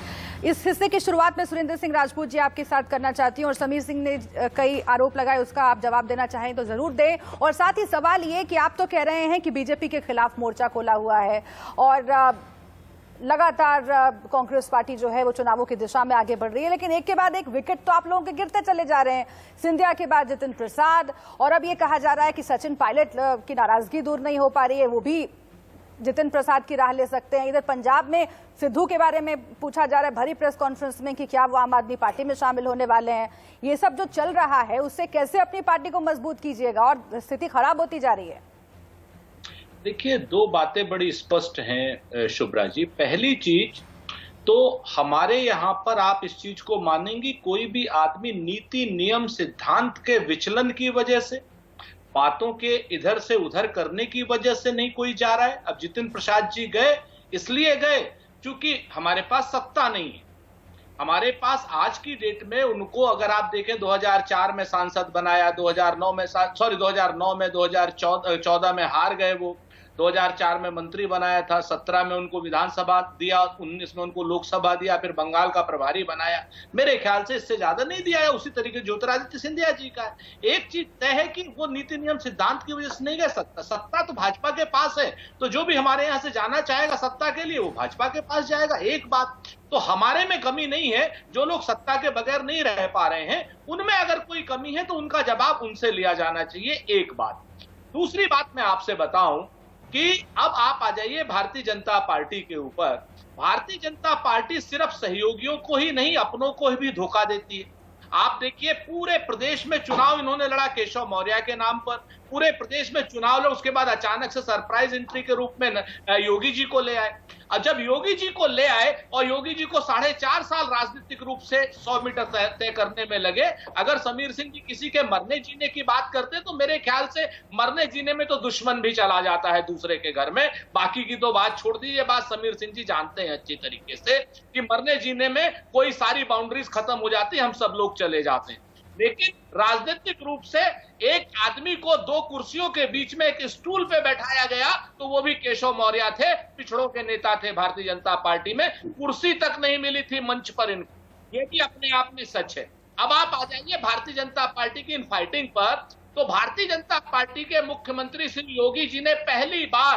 इस हिस्से की शुरुआत में सुरेंद्र सिंह राजपूत जी आपके साथ करना चाहती हूं और समीर सिंह ने कई आरोप लगाए, उसका आप जवाब देना चाहें तो जरूर दें। और साथ ही सवाल ये कि आप तो कह रहे हैं कि बीजेपी के खिलाफ मोर्चा खोला हुआ है और लगातार कांग्रेस पार्टी जो है वो चुनावों की दिशा में आगे बढ़ रही है, लेकिन एक के बाद एक विकेट तो आप लोगों के गिरते चले जा रहे हैं। सिंधिया के बाद जितिन प्रसाद और अब ये कहा जा रहा है कि सचिन पायलट की नाराजगी दूर नहीं हो पा रही है, वो भी जितिन प्रसाद की राह ले सकते हैं। इधर पंजाब में सिद्धू के बारे में पूछा जा रहा है भरी प्रेस कॉन्फ्रेंस में कि क्या वो आम आदमी पार्टी में शामिल होने वाले हैं। ये सब जो चल रहा है उससे कैसे अपनी पार्टी को मजबूत कीजिएगा और स्थिति खराब होती जा रही है। देखिए, दो बातें बड़ी स्पष्ट हैं शुभ्रा जी। पहली चीज तो हमारे यहाँ पर आप इस चीज को मानेंगी, कोई भी आदमी नीति नियम सिद्धांत के विचलन की वजह से, बातों के इधर से उधर करने की वजह से नहीं कोई जा रहा है। अब जितिन प्रसाद जी गए इसलिए गए क्योंकि हमारे पास सत्ता नहीं है। हमारे पास आज की डेट में उनको अगर आप देखें 2004 में सांसद बनाया, 2009 में 2014 में हार गए, वो 2004 में मंत्री बनाया था, 17 में उनको विधानसभा दिया, 19 में उनको लोकसभा दिया, फिर बंगाल का प्रभारी बनाया। मेरे ख्याल से इससे ज्यादा नहीं दिया है। उसी तरीके ज्योतिरादित्य सिंधिया जी का है। एक चीज तय है कि वो नीति नियम सिद्धांत की वजह से नहीं गए सकता। सत्ता तो भाजपा के पास है, तो जो भी हमारे यहाँ से जाना चाहेगा सत्ता के लिए वो भाजपा के पास जाएगा। एक बात तो हमारे में कमी नहीं है, जो लोग सत्ता के बगैर नहीं रह पा रहे हैं उनमें अगर कोई कमी है तो उनका जवाब उनसे लिया जाना चाहिए। एक बात। दूसरी बात मैं आपसे बताऊं कि अब आप आ जाइए भारतीय जनता पार्टी के ऊपर। भारतीय जनता पार्टी सिर्फ सहयोगियों को ही नहीं अपनों को भी धोखा देती है। आप देखिए, पूरे प्रदेश में चुनाव इन्होंने लड़ा केशव मौर्य के नाम पर, पूरे प्रदेश में चुनाव लड़ा, उसके बाद अचानक से सरप्राइज एंट्री के रूप में योगी जी को ले आए। अब जब योगी जी को ले आए और योगी जी को 4.5 साल राजनीतिक रूप से 100 मीटर तय करने में लगे, अगर समीर सिंह जी किसी के मरने जीने की बात करते तो मेरे ख्याल से मरने जीने में तो दुश्मन भी चला जाता है दूसरे के घर में। बाकी की तो बात छोड़ दीजिए, बात समीर सिंह जी जानते हैं अच्छी तरीके से कि मरने जीने में कोई सारी बाउंड्रीज खत्म हो जाती, हम सब लोग चले जाते हैं। लेकिन राजनीतिक रूप से एक आदमी को 2 कुर्सियों के बीच में एक स्टूल पे बैठाया गया तो वो भी केशव मौर्य थे, पिछड़ों के नेता थे भारतीय जनता पार्टी में, कुर्सी तक नहीं मिली थी मंच पर इनको। ये भी अपने आप में सच है। अब आप आ जाइए भारतीय जनता पार्टी की इन फाइटिंग पर, तो भारतीय जनता पार्टी के मुख्यमंत्री श्री योगी जी ने पहली बार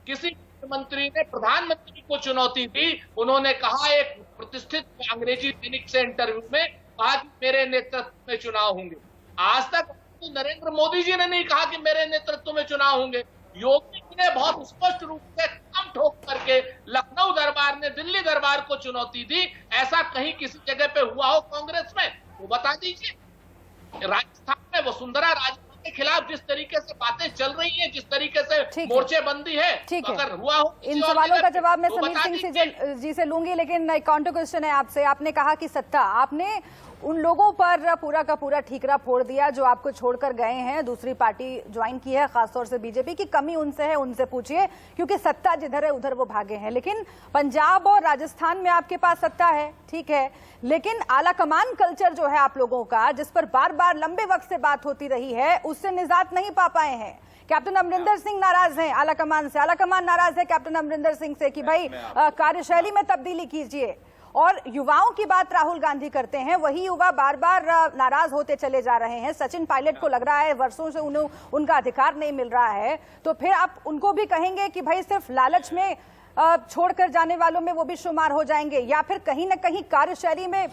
किसी मुख्यमंत्री ने प्रधानमंत्री को चुनौती दी। उन्होंने कहा एक प्रतिष्ठित अंग्रेजी दैनिक से इंटरव्यू में, आज मेरे नेतृत्व में चुनाव होंगे। आज तक तो नरेंद्र मोदी जी ने नहीं कहा कि मेरे नेतृत्व में चुनाव होंगे। योगी जी ने बहुत स्पष्ट रूप से कम ठोक करके लखनऊ दरबार ने दिल्ली दरबार को चुनौती दी। ऐसा कहीं किसी जगह पे हुआ हो कांग्रेस में, वो बता दीजिए। राजस्थान में वसुंधरा राजे के खिलाफ जिस तरीके से बातें चल रही हैं, जिस तरीके से मोर्चेबंदी है, तो अगर हुआ हो इन सवालों का जवाब मैं समीर सिंह जी से लूंगी, लेकिन एक काउंटर क्वेश्चन है आपसे। आपने कहा कि सत्ता, आपने उन लोगों पर पूरा का पूरा ठीकरा फोड़ दिया जो आपको छोड़कर गए हैं, दूसरी पार्टी ज्वाइन की है, खासतौर से बीजेपी की। कमी उनसे है, उनसे पूछिए, क्योंकि सत्ता जिधर है उधर वो भागे हैं। लेकिन पंजाब और राजस्थान में आपके पास सत्ता है, ठीक है, लेकिन आला कमान कल्चर जो है आप लोगों का, जिस पर बार बार लंबे वक्त से बात होती रही है, उससे निजात नहीं पा पाए हैं। कैप्टन अमरिंदर सिंह नाराज हैं आला कमान से, आला कमान नाराज है कैप्टन अमरिंदर सिंह से कि भाई कार्यशैली में तब्दीली कीजिए। और युवाओं की बात राहुल गांधी करते हैं, वही युवा बार बार नाराज होते चले जा रहे हैं। सचिन पायलट को लग रहा है वर्षों से उन्हें उनका अधिकार नहीं मिल रहा है, तो फिर आप उनको भी कहेंगे कि भाई सिर्फ लालच में छोड़कर जाने वालों में वो भी शुमार हो जाएंगे, या फिर कहीं ना कहीं कार्यशैली में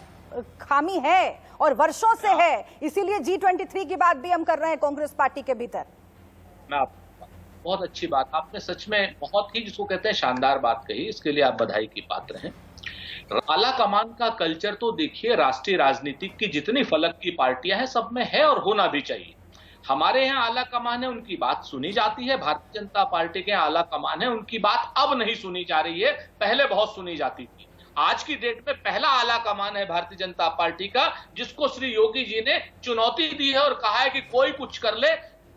खामी है और वर्षों से है, इसीलिए G23 की बात भी हम कर रहे हैं कांग्रेस पार्टी के भीतर। बहुत अच्छी बात आपने सच में बहुत ही जिसको कहते हैं शानदार बात कही, इसके लिए आप बधाई की पात्र हैं। आला कमान का कल्चर तो देखिए राष्ट्रीय राजनीति की जितनी फलक की पार्टियां हैं सब में है और होना भी चाहिए। हमारे यहाँ आला कमान है, उनकी बात सुनी जाती है। भारतीय जनता पार्टी के आला कमान है, उनकी बात अब नहीं सुनी जा रही है, पहले बहुत सुनी जाती थी। आज की डेट में पहला आला कमान है भारतीय जनता पार्टी का, जिसको श्री योगी जी ने चुनौती दी है और कहा है कि कोई कुछ कर ले,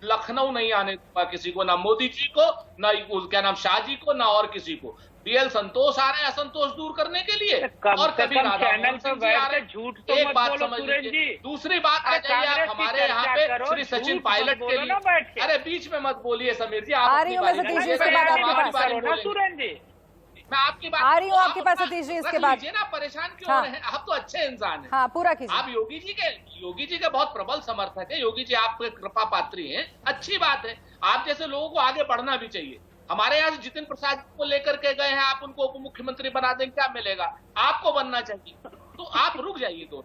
लखनऊ नहीं आने दूंगा किसी को, ना मोदी जी को, ना क्या नाम शाह जी को, ना और किसी को। बीएल संतोष आ रहे हैं असंतोष दूर करने के लिए, और कभी राधा मोहन सिंह जी आ रहे हैं। झूठ तो एक मत बात बोलो समझ सुरेश लीजिए। जी। दूसरी बात आ जाइए आप हमारे यहाँ पे श्री सचिन पायलट के लिए। अरे बीच में मत बोलिए समीर जी, आप आ रही हूँ मैं सतीश जी, इसके बाद आपके पास सुरेश जी। मैं आपकी बात आ रही हूँ आपके पास सतीश जी, इसके बाद ना परेशान क्यों हो रहे हैं, आप तो अच्छे इंसान हैं। हाँ पूरा कीजिए। आप योगी जी के बहुत प्रबल समर्थक है, योगी जी आपके कृपा पात्री हैं, अच्छी बात है। आप जैसे लोगों को आगे बढ़ना भी चाहिए। हमारे यहाँ से जितिन प्रसाद को लेकर के गए हैं, आप उनको उप मुख्यमंत्री बना देंगे, क्या मिलेगा? आपको बनना चाहिए, तो आप रुक जाइए तो।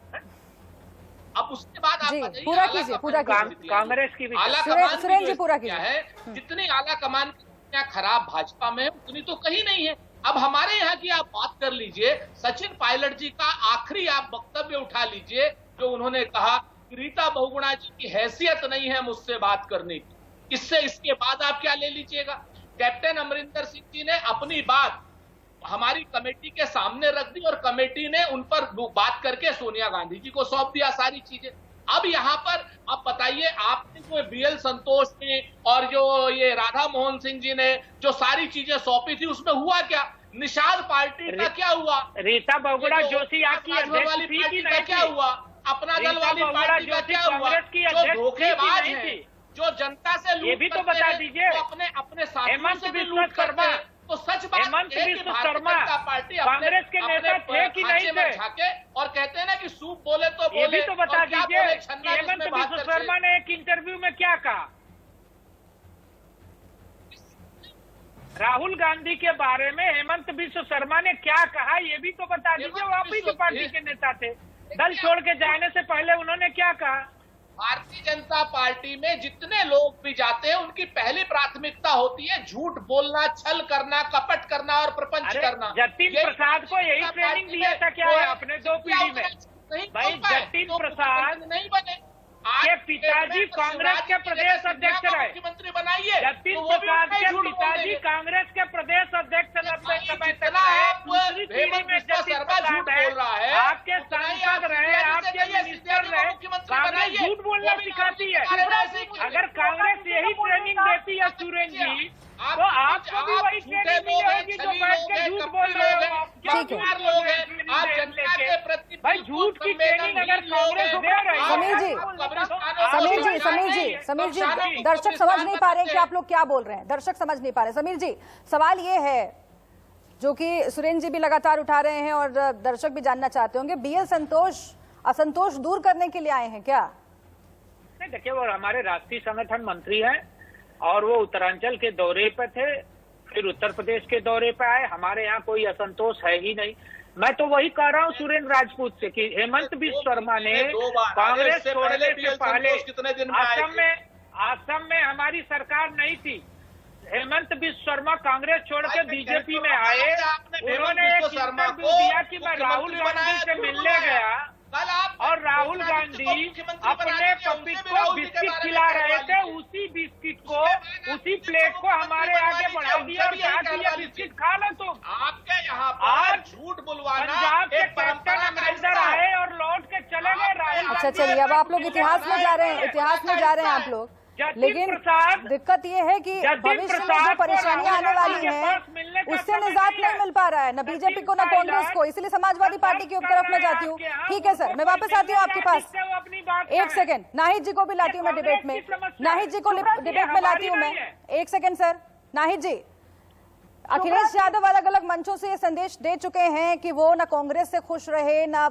अब उसके बाद आप पूरा कीजिए, पूरा कीजिए। कांग्रेस की आला कमान सुरेश जी पूरा क्या कीजिए। है, जितनी आला कमान खराब भाजपा में उतनी तो कहीं नहीं है। अब हमारे यहाँ की आप बात कर लीजिए, सचिन पायलट जी का आखिरी आप वक्तव्य उठा लीजिए, जो उन्होंने कहा कि रीता बहुगुणा जी की हैसियत नहीं है मुझसे बात करने की। इसके बाद आप क्या ले लीजिएगा? कैप्टन अमरिंदर सिंह जी ने अपनी बात हमारी कमेटी के सामने रख दी और कमेटी ने उन पर बात करके सोनिया गांधी जी को सौंप दिया सारी चीजें। अब यहाँ पर आप बताइए, आपने जो बीएल संतोष ने और जो ये राधा मोहन सिंह जी ने जो सारी चीजें सौंपी थी, उसमें हुआ क्या? निषाद पार्टी का क्या हुआ? रीता बहुगुणा जोशी आपकी अध्यक्ष वाली थी पार्टी कि का नहीं क्या हुआ? अपना दल वाली पार्टी का क्या हुआ? जो धोखेबाज है, जो जनता से लूट ये भी तो बता दीजिए। अपने साथियों से भी लूट करते हैं। तो सच बात हेमंत है कि बिस्व भारतीय शर्मा जनता पार्टी कांग्रेस के नेता थे कि नहीं थे? झाके और कहते हैं ना कि सूप बोले तो बोले, ये भी तो बता और क्या दीजिए बोले, कि छन्ना हेमंत जिसमें बिस्व बहत्तर शर्मा ने एक इंटरव्यू में क्या कहा राहुल गांधी के बारे में? हेमंत बिस्व शर्मा ने क्या कहा ये भी तो बता दीजिए। वो आप ही के पार्टी के नेता थे, दल छोड़ के जाने से पहले उन्होंने क्या कहा? भारतीय जनता पार्टी में जितने लोग भी जाते हैं, उनकी पहली प्राथमिकता होती है झूठ बोलना, छल करना, कपट करना और प्रपंच करना। जतिन प्रसाद को यही ट्रेनिंग दिया था क्या है अपने 2 पीढ़ी में? भाई जतिन प्रसाद नहीं बने, के पिताजी कांग्रेस के प्रदेश अध्यक्ष रहे, मुख्यमंत्री बनाइए। जतिन प्रसाद के पिताजी कांग्रेस के प्रदेश अध्यक्ष रहे, दूसरी पीढ़ी में जतिन प्रसाद है, आपके सांसद रहे, आपके मिनिस्टर रहे। कांग्रेस झूठ बोलना सिखाती है। अगर कांग्रेस यही ट्रेनिंग देती है सुरेश जी, तो आपको भी वही ट्रेनिंग मिलेगी जो बैठ के झूठ बोल रहे हो। आप जनता के प्रति भाई झूठ की ट्रेनिंग अगर कांग्रेस दे रही है। समीर जी दर्शक समझ नहीं पा रहे हैं कि आप लोग क्या बोल रहे हैं, दर्शक समझ नहीं पा रहे। समीर जी, सवाल ये है जो कि सुरेंद्र जी भी लगातार उठा रहे हैं और दर्शक भी जानना चाहते होंगे, बीएल संतोष असंतोष दूर करने के लिए आए हैं क्या? नहीं, देखिए वो हमारे राष्ट्रीय संगठन मंत्री हैं और वो उत्तरांचल के दौरे पे थे, फिर उत्तर प्रदेश के दौरे पे आए। हमारे यहाँ कोई असंतोष है ही नहीं। मैं तो वही कह रहा हूँ सुरेंद्र राजपूत से कि हेमंत बिस्व शर्मा ने कांग्रेस छोड़ने से पहले असम में हमारी सरकार नहीं थी। हेमंत बिस्व शर्मा कांग्रेस छोड़ के बीजेपी में आए। उन्होंने एक इंटरव्यू दिया कि मैं राहुल गांधी से मिलने गया और राहुल गांधी अपने पब्लिक को बिस्किट खिला रहे थे। उसी बिस्किट को, उसी प्लेट को हमारे आगे बढ़ा दिया और कहा कि ये बिस्किट खा लो तुम। आपके यहाँ आज झूठ बुलवाना पंजाब के कैप्टन अमरिंदर आए और लौट के चले गए राहुल। अच्छा चलिए, अब आप लोग इतिहास में जा रहे हैं, इतिहास में जा रहे हैं आप लोग। लेकिन दिक्कत ये है कि भविष्य में जो परेशानियां आने वाली हैं उससे निजात नहीं मिल पा रहा है, न बीजेपी को न कांग्रेस को। इसलिए समाजवादी पार्टी की तरफ मैं जाती हूँ। ठीक है सर, मैं वापस आती हूँ आपके पास। एक सेकंड, नाहिद जी को भी लाती हूँ मैं डिबेट में, नाहिद जी को डिबेट में लाती हूँ मैं। एक सेकंड सर, नाहिद जी, अखिलेश यादव अलग अलग मंचों से ये संदेश दे चुके हैं कि वो न कांग्रेस से खुश रहे, न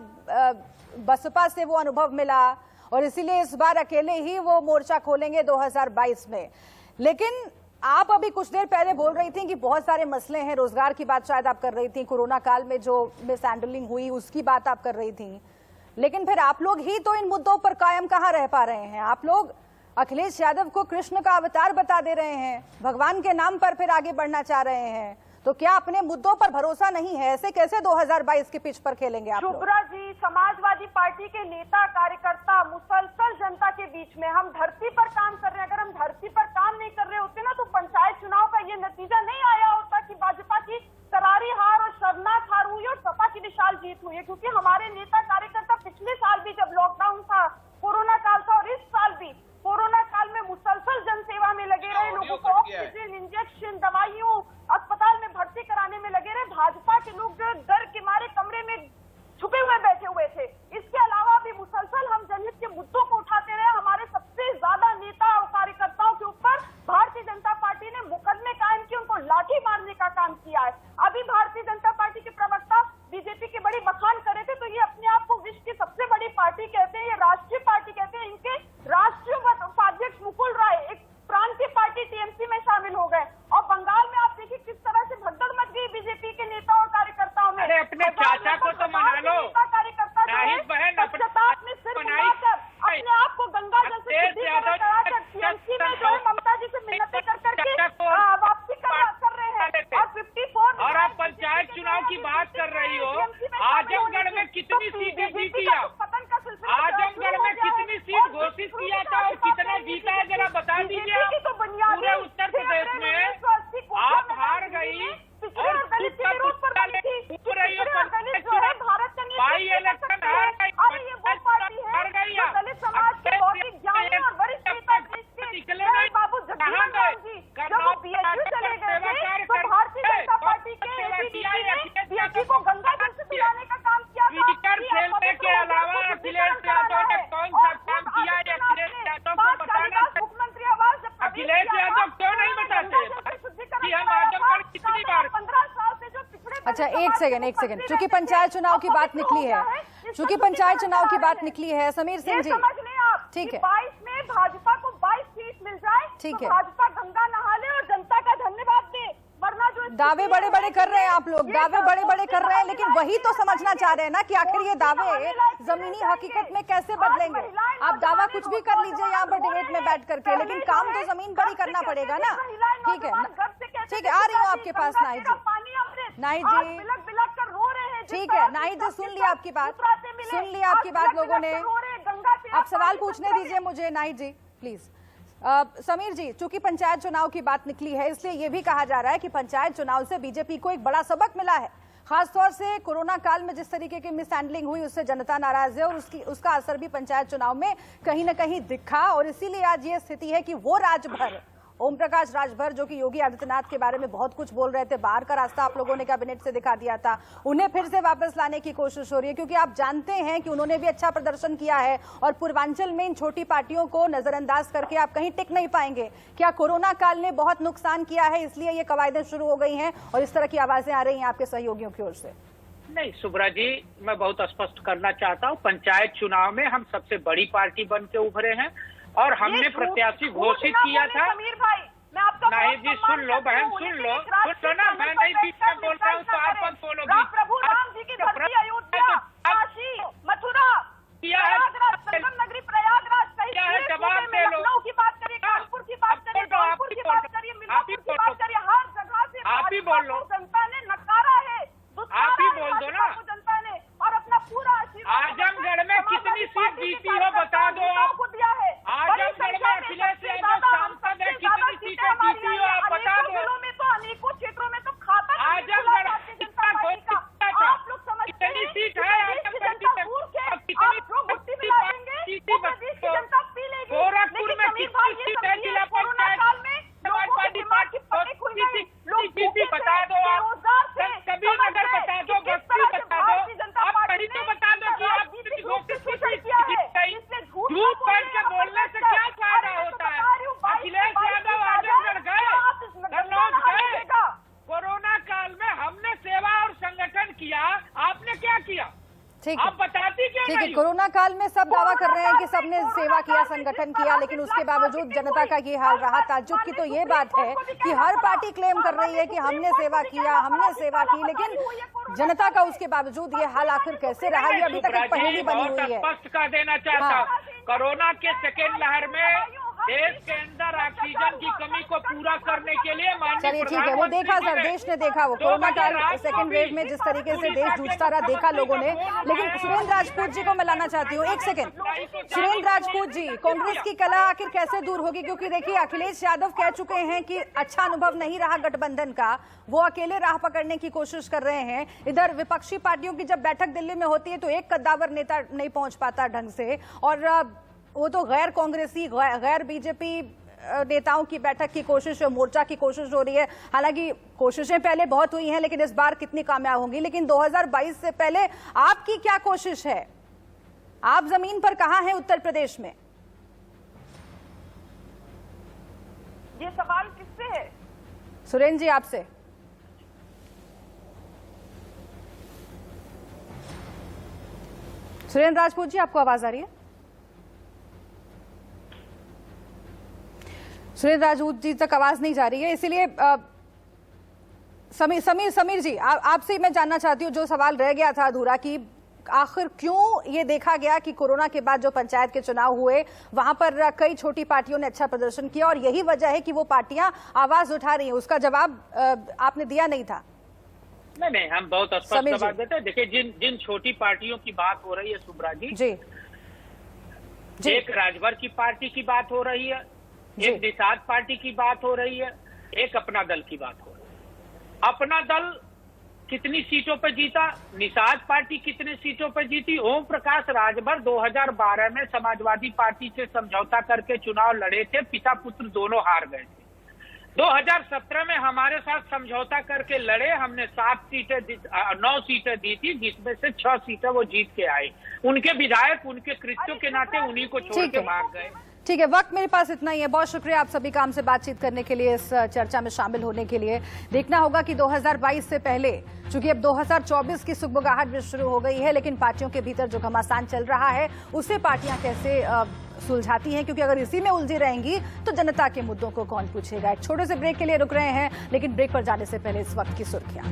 बसपा से वो अनुभव मिला और इसीलिए इस बार अकेले ही वो मोर्चा खोलेंगे 2022 में। लेकिन आप अभी कुछ देर पहले बोल रही थी कि बहुत सारे मसले हैं, रोजगार की बात शायद आप कर रही थी, कोरोना काल में जो मिसहैंडलिंग हुई उसकी बात आप कर रही थी। लेकिन फिर आप लोग ही तो इन मुद्दों पर कायम कहाँ रह पा रहे हैं? आप लोग अखिलेश यादव को कृष्ण का अवतार बता दे रहे हैं, भगवान के नाम पर फिर आगे बढ़ना चाह रहे हैं। तो क्या अपने मुद्दों पर भरोसा नहीं है? ऐसे कैसे 2022 की पिच पर खेलेंगे आप लोग? शुभ्रा जी, समाजवादी पार्टी के नेता कार्यकर्ता मुसलसल जनता के बीच में, हम धरती पर काम कर रहे हैं। अगर हम धरती पर काम नहीं कर रहे होते ना तो पंचायत चुनाव का ये नतीजा नहीं आया होता कि भाजपा की करारी हार और शर्मनाक हार हुई और सपा की बेमिसाल जीत हुई है, क्योंकि हमारे नेता कार्यकर्ता पिछले साल भी जब लॉकडाउन था, कोरोना काल था, और इस साल भी कोरोना काल में मुसलसल जनसेवा में लगे रहे, लोगों को ऑक्सीजन, इंजेक्शन, दवाइयों, अस्पताल में भर्ती कराने में लगे रहे। भाजपा के लोग जो डर के मारे कमरे में छुपे हुए बैठे हुए थे। इसके अलावा भी मुसलसल हम जनहित के मुद्दों को उठाते रहे। हमारे सबसे ज्यादा नेता और कार्यकर्ताओं के ऊपर भारतीय जनता पार्टी ने मुकदमे कायम किए, उनको लाठी मारने का काम किया है। अभी भारतीय जनता पार्टी के प्रवक्ता बीजेपी की बड़ी बखान करे थे, तो ये अपने आप को विश्व की सबसे बड़ी पार्टी कहते हैं, ये राष्ट्रीय पार्टी कहते हैं। इनके राष्ट्रीय उपाध्यक्ष मुकुल राय एक प्रांतीय पार्टी टीएमसी में शामिल हो गए, और बंगाल में आप देखिए किस तरह से भगदड़ मच गई बीजेपी के नेता और कार्यकर्ताओं में। अरे अपने चाचा को तो मना लो, राहिब बहन अपने सिर मुड़ाकर अपने आप को गंगा जल से शुद्धिकरण कराकर टीएमसी में जो है ममता जी से मिन्नतें कर करके वापसी कर रहे हैं। और 54 और आप पंचायत चुनाव की बात कर रही हो, आजमगढ़ में कितनी सीटें जीती आप? आजमगढ़ में कितनी सीट घोषित किया था और कितना जीता है, जरा बता दीजिए आप। पूरे उत्तर प्रदेश में आप हार गई और दलित के विरोध पर बनी थी, बाई इलेक्शन हार गई, अरे ये वो पार्टी है जो दलित समाज के बहुत ज्ञानी और वरिष्ठ नेता बाबू जगजीवन राम जी जब वो बीएचयू चले गए थे, तो भारतीय जनता पार्टी के एबीवीपी ने बीएचयू को गंगा जल से पिलाने का काम किया था। स्पीकर खेलने के अलावा अखिलेश यादव ने कौन सा काम किया है? अखिलेश यादव को बताना, मुख्यमंत्री आवास जब अखिलेश यादव क्यों नहीं बताते कि हम आजमगढ़ कितनी बार? 15 साल से जो पिछड़े। अच्छा एक सेकंड, चूंकि पंचायत चुनाव की बात निकली है, समीर सिंह जी, समझ लें आप, ठीक है, 22 में भाजपा को 22 सीट मिल जाए, ठीक तो है, भाजपा गंगा नहा ले और जनता का धन्यवाद दे, वरना जो दावे बड़े बड़े कर रहे हैं आप लोग, दावे बड़े बड़े कर रहे हैं, लेकिन वही तो समझना चाह रहे हैं ना कि आखिर ये दावे जमीनी हकीकत में कैसे बदलेंगे। आप दावा कुछ भी कर लीजिए यहाँ पर डिबेट में बैठ करके, लेकिन काम तो जमीन पर ही करना पड़ेगा ना। ठीक है, आ रही हूँ आपके पास नाहिद जी, ठीक है नाहिद जी, सुन लिया आपकी बात लोगों ने। आप सवाल पूछने दीजिए मुझे नाहिद जी प्लीज। समीर जी, चूंकि पंचायत चुनाव की बात निकली है, इसलिए यह भी कहा जा रहा है कि पंचायत चुनाव से बीजेपी को एक बड़ा सबक मिला है। खासतौर से कोरोना काल में जिस तरीके की मिसहैंडलिंग हुई, उससे जनता नाराज है और उसका असर भी पंचायत चुनाव में कहीं ना कहीं दिखा, और इसीलिए आज ये स्थिति है कि वो राजभर, ओम प्रकाश राजभर, जो कि योगी आदित्यनाथ के बारे में बहुत कुछ बोल रहे थे, बाहर का रास्ता आप लोगों ने कैबिनेट से दिखा दिया था, उन्हें फिर से वापस लाने की कोशिश हो रही है, क्योंकि आप जानते हैं कि उन्होंने भी अच्छा प्रदर्शन किया है और पूर्वांचल में इन छोटी पार्टियों को नजरअंदाज करके आप कहीं टिक नहीं पाएंगे। क्या कोरोना काल ने बहुत नुकसान किया है, इसलिए ये कवायदें शुरू हो गई हैं और इस तरह की आवाजें आ रही हैं आपके सहयोगियों की ओर से? नहीं सुब्रा जी, मैं बहुत स्पष्ट करना चाहता हूँ, पंचायत चुनाव में हम सबसे बड़ी पार्टी बन के उभरे हैं और हमने प्रत्याशी घोषित किया था। नाहिद जी सुन लो बहन, सुन लो ना, मैं नहीं बीच में बोल रहा हूँ तो आप मत बोलो। प्रभु राम जी की धरती अयोध्या, काशी, मथुरा, संगम नगरी प्रयागराज सहित जवाब दे लो। लखनऊ की बात करिए, कानपुर की बात करिए, जौनपुर की बात करिए, मिर्जापुर की बात करिए, हर जगह से आप ही बोल लो, जनता ने नकारा है, आप ही बोल दो ना जनता ने, और अपना पूरा आजमगढ़ में कितनी सीट जीती हो बता दो आप। दिया है आजमगढ़ में अखिलेश यादव सांसद है, कितनी सीटें जीती हो आप बता दो। जिलों में तो अनेकों क्षेत्रों में तो खाता आजमगढ़ आप लोग समझते कितनी हैं सीट है जनता मूर्ख है, आप लोग मुट्ठी में लाएंगे तो प्रदेश की जनता पी लेगी। गोरखपुर में कितनी सीट है जिला पंचायत दिमाग की पटक खुल गई, लोग बता दो आप, बेरोजगार थे, कभी नगर बता दो, बस्ती बता दो, आप कहीं तो बता दो कि आप झूठ पढ़ के बोलने से क्या फायदा होता है। अखिलेश यादव आजमगढ़ गए, कन्नौज गए, कोरोना काल में हमने सेवा और संगठन किया, आपने क्या किया? ठीक आप बताती क्यों ठीक है, नहीं? कोरोना काल में सब दावा कर रहे हैं कि सबने सेवा किया, संगठन किया, लेकिन उसके बावजूद जनता का ये हाल रहा। ताज्जुब की तो ये बात है कि हर पार्टी क्लेम कर रही है कि हमने सेवा किया, हमने सेवा की, लेकिन जनता का उसके बावजूद ये हाल आखिर कैसे रहा, ये अभी तक एक पहेली बनी हुई है। स्पष्ट कर देना चाहता हूँ, कोरोना के सेकेंड लहर में देश के अंदर ऑक्सीजन संगठन की कमी को पूरा करने के लिए माननीय चलिए ठीक है, वो देखा सर, देश ने देखा, वो कोरोना काल सेकेंड वेव में जिस तरीके से देश जूझता रहा देखा लोगों ने। लेकिन सुरेंद्र राजपूत जी को मैं लाना चाहती हूँ, एक सेकंड। सुरेंद्र राजपूत जी, कांग्रेस की कला आखिर कैसे दूर होगी? क्योंकि देखिए अखिलेश यादव कह चुके हैं कि अच्छा अनुभव नहीं रहा गठबंधन का, वो अकेले राह पकड़ने की कोशिश कर रहे हैं। इधर विपक्षी पार्टियों की जब बैठक दिल्ली में होती है तो एक कद्दावर नेता नहीं पहुंच पाता ढंग से, और वो तो गैर कांग्रेसी गैर बीजेपी नेताओं की बैठक की कोशिश, मोर्चा की कोशिश हो रही है। हालांकि कोशिशें पहले बहुत हुई हैं, लेकिन इस बार कितनी कामयाब होंगी? लेकिन 2022 से पहले आपकी क्या कोशिश है? आप जमीन पर कहां हैं उत्तर प्रदेश में? ये सवाल किससे है? सुरेंद्र जी आपसे। सुरेंद्र राजपूत जी, आपको आवाज आ रही है? सुरेंद्र राजपूत जी तक आवाज नहीं जा रही है, इसीलिए समीर जी आपसे ही मैं जानना चाहती हूँ, जो सवाल रह गया था अधूरा, कि आखिर क्यों ये देखा गया कि कोरोना के बाद जो पंचायत के चुनाव हुए वहां पर कई छोटी पार्टियों ने अच्छा प्रदर्शन किया और यही वजह है कि वो पार्टियां आवाज उठा रही हैं? उसका जवाब आपने दिया नहीं था। नहीं, हम बहुत स्पष्ट जवाब देते हैं। देखिए, जिन छोटी पार्टियों की बात हो रही है शुभ्रा जी, एक राजभर की पार्टी की बात हो रही है, एक निषाद पार्टी की बात हो रही है, एक अपना दल की बात हो रही है। अपना दल कितनी सीटों पर जीता, निषाद पार्टी कितनी सीटों पर जीती? ओम प्रकाश राजभर 2012 में समाजवादी पार्टी से समझौता करके चुनाव लड़े थे, पिता पुत्र दोनों हार गए थे। 2017 में हमारे साथ समझौता करके लड़े, हमने 9 सीटें दी थी, जिसमें से 6 सीटें वो जीत के आए। उनके विधायक उनके कृत्यों के नाते उन्हीं को छोड़ के भाग गए। ठीक है, वक्त मेरे पास इतना ही है। बहुत शुक्रिया आप सभी का हमसे बातचीत करने के लिए, इस चर्चा में शामिल होने के लिए। देखना होगा कि 2022 से पहले, चूंकि अब 2024 की सुगबुगाहट भी शुरू हो गई है, लेकिन पार्टियों के भीतर जो घमासान चल रहा है उसे पार्टियां कैसे सुलझाती हैं, क्योंकि अगर इसी में उलझी रहेंगी तो जनता के मुद्दों को कौन पूछेगा। एक छोटे से ब्रेक के लिए रुक रहे हैं, लेकिन ब्रेक पर जाने से पहले इस वक्त की सुर्खियां।